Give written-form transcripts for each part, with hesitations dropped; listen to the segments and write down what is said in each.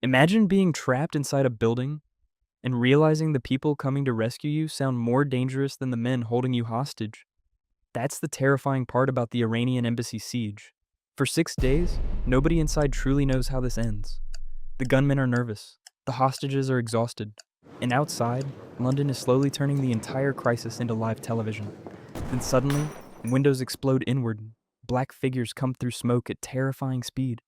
Imagine being trapped inside a building and realizing the people coming to rescue you sound more dangerous than the men holding you hostage. That's the terrifying part about the Iranian Embassy siege. For 6 days, nobody inside truly knows how this ends. The gunmen are nervous, the hostages are exhausted, and outside, London is slowly turning the entire crisis into live television. Then suddenly, windows explode inward, black figures come through smoke at terrifying speed.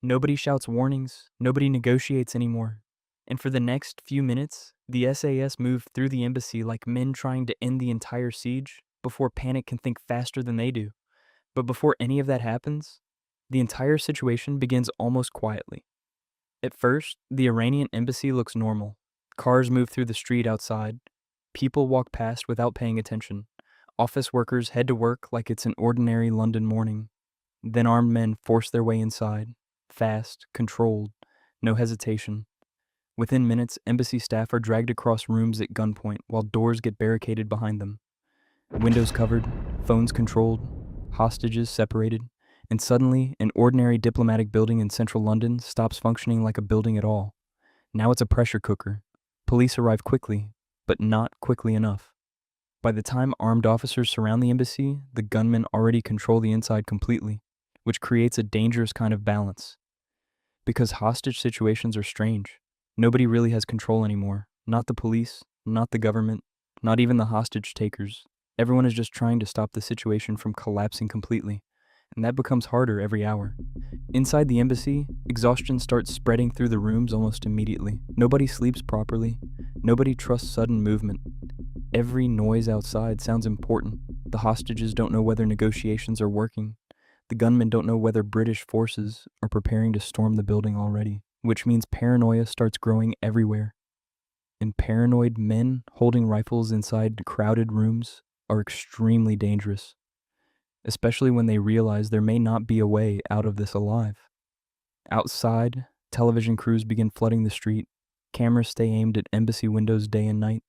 Nobody shouts warnings, nobody negotiates anymore. And for the next few minutes, the SAS move through the embassy like men trying to end the entire siege before panic can think faster than they do. But before any of that happens, the entire situation begins almost quietly. At first, the Iranian embassy looks normal. Cars move through the street outside. People walk past without paying attention. Office workers head to work like it's an ordinary London morning. Then armed men force their way inside. Fast, controlled, no hesitation. Within minutes, embassy staff are dragged across rooms at gunpoint while doors get barricaded behind them. Windows covered, phones controlled, hostages separated, and suddenly, an ordinary diplomatic building in central London stops functioning like a building at all. Now it's a pressure cooker. Police arrive quickly, but not quickly enough. By the time armed officers surround the embassy, the gunmen already control the inside completely, which creates a dangerous kind of balance. Because hostage situations are strange. Nobody really has control anymore. Not the police, not the government, not even the hostage takers. Everyone is just trying to stop the situation from collapsing completely, and that becomes harder every hour. Inside the embassy, exhaustion starts spreading through the rooms almost immediately. Nobody sleeps properly. Nobody trusts sudden movement. Every noise outside sounds important. The hostages don't know whether negotiations are working. The gunmen don't know whether British forces are preparing to storm the building already, which means paranoia starts growing everywhere. And paranoid men holding rifles inside crowded rooms are extremely dangerous, especially when they realize there may not be a way out of this alive. Outside, television crews begin flooding the street. Cameras stay aimed at embassy windows day and night.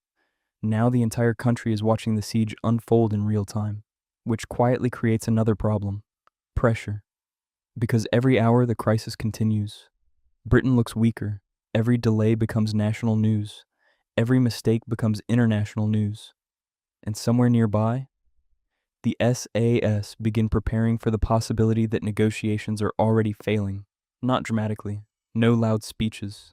Now the entire country is watching the siege unfold in real time, which quietly creates another problem: pressure. Because every hour the crisis continues. Britain looks weaker. Every delay becomes national news. Every mistake becomes international news. And somewhere nearby, the SAS begin preparing for the possibility that negotiations are already failing. Not dramatically. No loud speeches.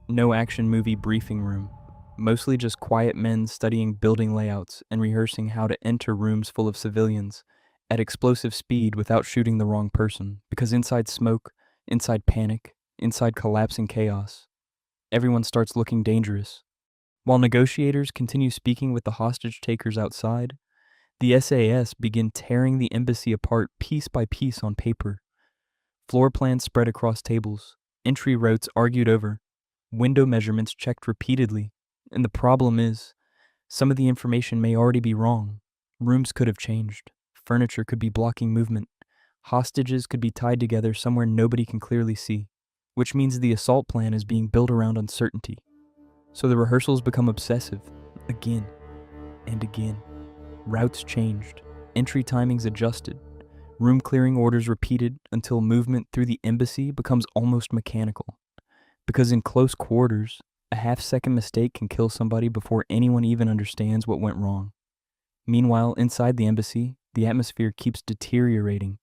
No action movie briefing room. Mostly just quiet men studying building layouts and rehearsing how to enter rooms full of civilians at explosive speed without shooting the wrong person. Because inside smoke, inside panic, inside collapsing chaos, everyone starts looking dangerous. While negotiators continue speaking with the hostage takers outside, the SAS begin tearing the embassy apart piece by piece on paper. Floor plans spread across tables, entry routes argued over, window measurements checked repeatedly. And the problem is, some of the information may already be wrong. Rooms could have changed. Furniture could be blocking movement. Hostages could be tied together somewhere nobody can clearly see, which means the assault plan is being built around uncertainty. So the rehearsals become obsessive, again and again. Routes changed, entry timings adjusted, room clearing orders repeated until movement through the embassy becomes almost mechanical. Because in close quarters, a half-second mistake can kill somebody before anyone even understands what went wrong. Meanwhile, inside the embassy, the atmosphere keeps deteriorating.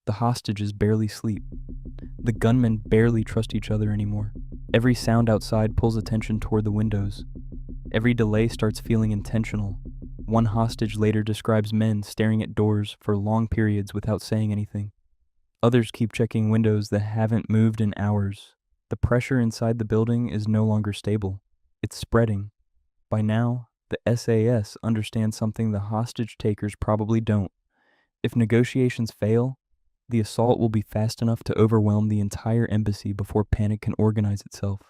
The hostages barely sleep. The gunmen barely trust each other anymore. Every sound outside pulls attention toward the windows. Every delay starts feeling intentional. One hostage later describes men staring at doors for long periods without saying anything. Others keep checking windows that haven't moved in hours. The pressure inside the building is no longer stable. It's spreading. By now, the SAS understands something the hostage takers probably don't. If negotiations fail, the assault will be fast enough to overwhelm the entire embassy before panic can organize itself.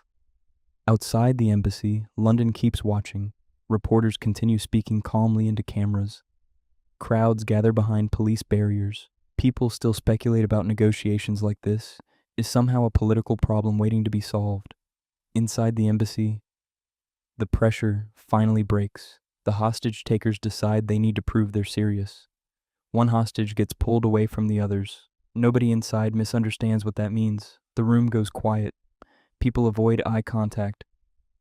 Outside the embassy, London keeps watching. Reporters continue speaking calmly into cameras. Crowds gather behind police barriers. People still speculate about negotiations like this is somehow a political problem waiting to be solved. Inside the embassy, the pressure finally breaks. The hostage takers decide they need to prove they're serious. One hostage gets pulled away from the others. Nobody inside misunderstands what that means. The room goes quiet. People avoid eye contact.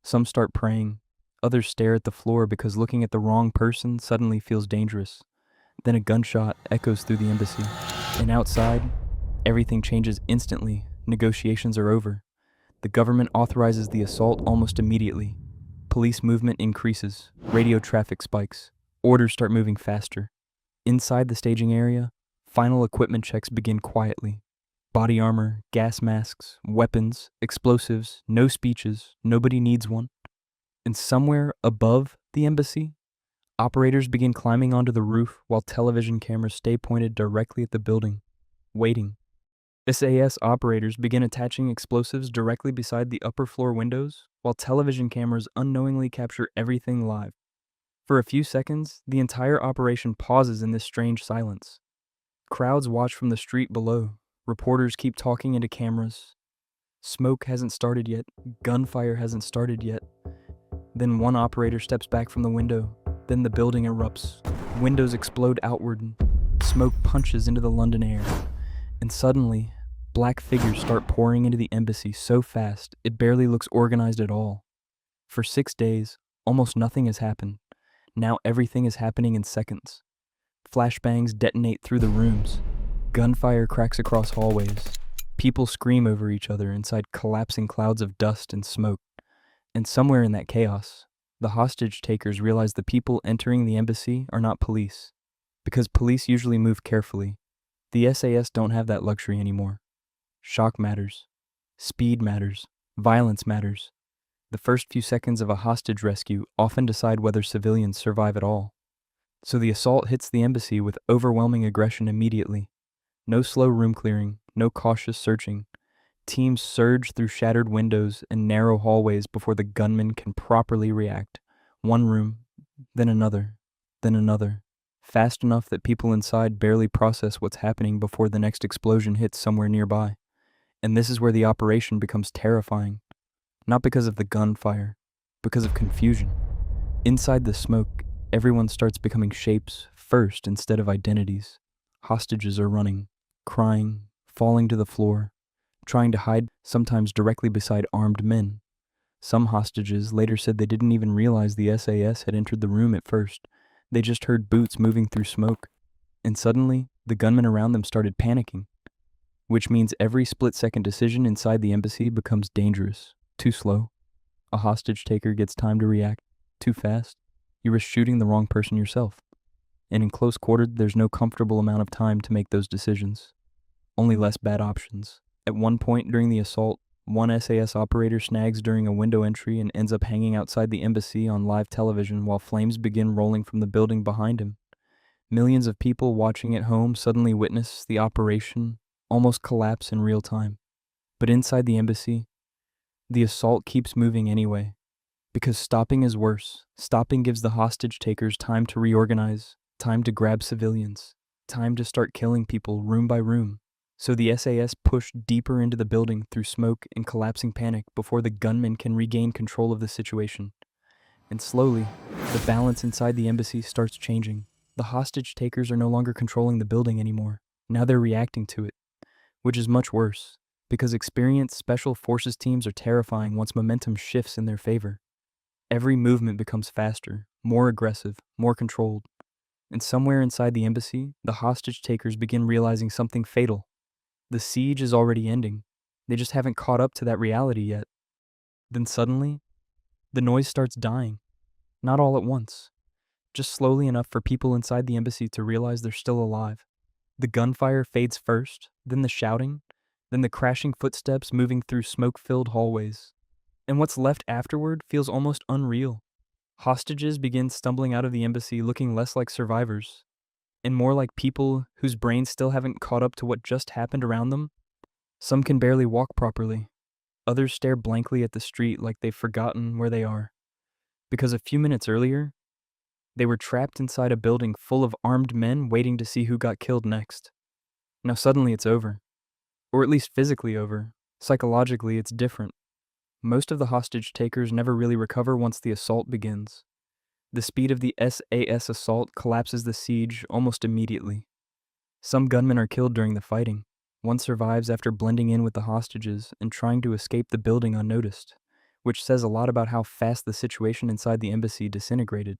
Some start praying. Others stare at the floor because looking at the wrong person suddenly feels dangerous. Then a gunshot echoes through the embassy. And outside, everything changes instantly. Negotiations are over. The government authorizes the assault almost immediately. Police movement increases. Radio traffic spikes. Orders start moving faster. Inside the staging area, final equipment checks begin quietly. Body armor, gas masks, weapons, explosives, no speeches, nobody needs one. And somewhere above the embassy, operators begin climbing onto the roof while television cameras stay pointed directly at the building, waiting. SAS operators begin attaching explosives directly beside the upper floor windows while television cameras unknowingly capture everything live. For a few seconds, the entire operation pauses in this strange silence. Crowds watch from the street below. Reporters keep talking into cameras. Smoke hasn't started yet. Gunfire hasn't started yet. Then one operator steps back from the window. Then the building erupts. Windows explode outward. Smoke punches into the London air. And suddenly, black figures start pouring into the embassy so fast it barely looks organized at all. For 6 days, almost nothing has happened. Now everything is happening in seconds. Flashbangs detonate through the rooms. Gunfire cracks across hallways. People scream over each other inside collapsing clouds of dust and smoke. And somewhere in that chaos, the hostage takers realize the people entering the embassy are not police. Because police usually move carefully, the SAS don't have that luxury anymore. Shock matters. Speed matters. Violence matters. The first few seconds of a hostage rescue often decide whether civilians survive at all. So the assault hits the embassy with overwhelming aggression immediately. No slow room clearing, no cautious searching. Teams surge through shattered windows and narrow hallways before the gunmen can properly react. One room, then another, then another. Fast enough that people inside barely process what's happening before the next explosion hits somewhere nearby. And this is where the operation becomes terrifying. Not because of the gunfire, because of confusion. Inside the smoke, everyone starts becoming shapes first instead of identities. Hostages are running, crying, falling to the floor, trying to hide, sometimes directly beside armed men. Some hostages later said they didn't even realize the SAS had entered the room at first. They just heard boots moving through smoke. And suddenly, the gunmen around them started panicking. Which means every split-second decision inside the embassy becomes dangerous. Too slow. A hostage taker gets time to react. Too fast. You risk shooting the wrong person yourself. And in close quarter, there's no comfortable amount of time to make those decisions. Only less bad options. At one point during the assault, one SAS operator snags during a window entry and ends up hanging outside the embassy on live television while flames begin rolling from the building behind him. Millions of people watching at home suddenly witness the operation almost collapse in real time. But inside the embassy, the assault keeps moving anyway. Because stopping is worse. Stopping gives the hostage takers time to reorganize, time to grab civilians, time to start killing people room by room. So the SAS push deeper into the building through smoke and collapsing panic before the gunmen can regain control of the situation. And slowly, the balance inside the embassy starts changing. The hostage takers are no longer controlling the building anymore. Now they're reacting to it, which is much worse, because experienced special forces teams are terrifying once momentum shifts in their favor. Every movement becomes faster, more aggressive, more controlled. And somewhere inside the embassy, the hostage takers begin realizing something fatal. The siege is already ending. They just haven't caught up to that reality yet. Then suddenly, the noise starts dying. Not all at once. Just slowly enough for people inside the embassy to realize they're still alive. The gunfire fades first, then the shouting, then the crashing footsteps moving through smoke-filled hallways. And what's left afterward feels almost unreal. Hostages begin stumbling out of the embassy looking less like survivors, and more like people whose brains still haven't caught up to what just happened around them. Some can barely walk properly. Others stare blankly at the street like they've forgotten where they are. Because a few minutes earlier, they were trapped inside a building full of armed men waiting to see who got killed next. Now suddenly it's over. Or at least physically over. Psychologically, it's different. Most of the hostage takers never really recover once the assault begins. The speed of the SAS assault collapses the siege almost immediately. Some gunmen are killed during the fighting, One survives after blending in with the hostages and trying to escape the building unnoticed, which says a lot about how fast the situation inside the embassy disintegrated.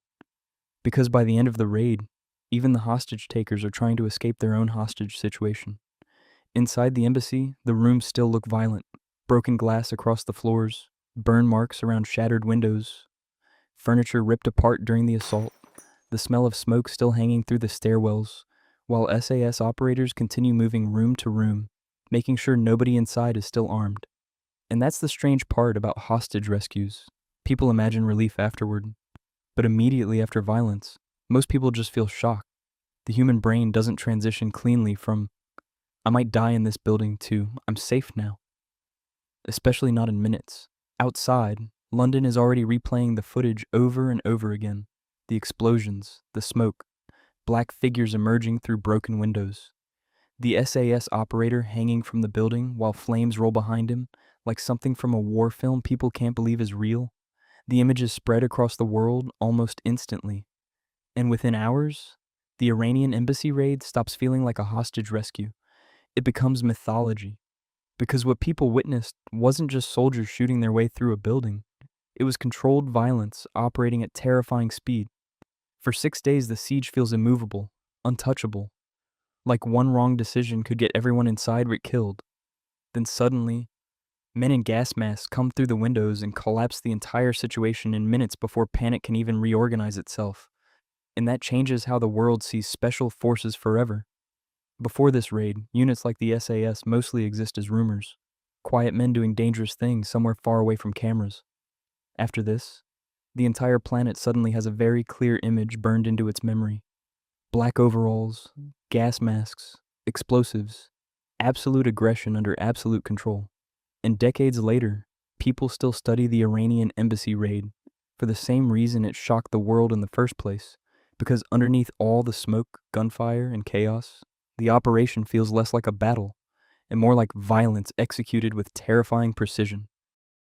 Because by the end of the raid, even the hostage takers are trying to escape their own hostage situation. Inside the embassy, the rooms still look violent. Broken glass across the floors, burn marks around shattered windows, furniture ripped apart during the assault, the smell of smoke still hanging through the stairwells, while SAS operators continue moving room to room, making sure nobody inside is still armed. And that's the strange part about hostage rescues. People imagine relief afterward, but immediately after violence, most people just feel shocked. The human brain doesn't transition cleanly from, I might die in this building, to, I'm safe now. Especially not in minutes. Outside, London is already replaying the footage over and over again. The explosions, the smoke, black figures emerging through broken windows. The SAS operator hanging from the building while flames roll behind him, like something from a war film people can't believe is real. The images spread across the world almost instantly. And within hours, the Iranian Embassy raid stops feeling like a hostage rescue. It becomes mythology. Because what people witnessed wasn't just soldiers shooting their way through a building. It was controlled violence operating at terrifying speed. For 6 days, the siege feels immovable, untouchable. Like one wrong decision could get everyone inside killed. Then suddenly, men in gas masks come through the windows and collapse the entire situation in minutes before panic can even reorganize itself. And that changes how the world sees special forces forever. Before this raid, units like the SAS mostly exist as rumors. Quiet men doing dangerous things somewhere far away from cameras. After this, the entire planet suddenly has a very clear image burned into its memory. Black overalls, gas masks, explosives, absolute aggression under absolute control. And decades later, people still study the Iranian Embassy raid for the same reason it shocked the world in the first place, because underneath all the smoke, gunfire, and chaos, the operation feels less like a battle and more like violence executed with terrifying precision.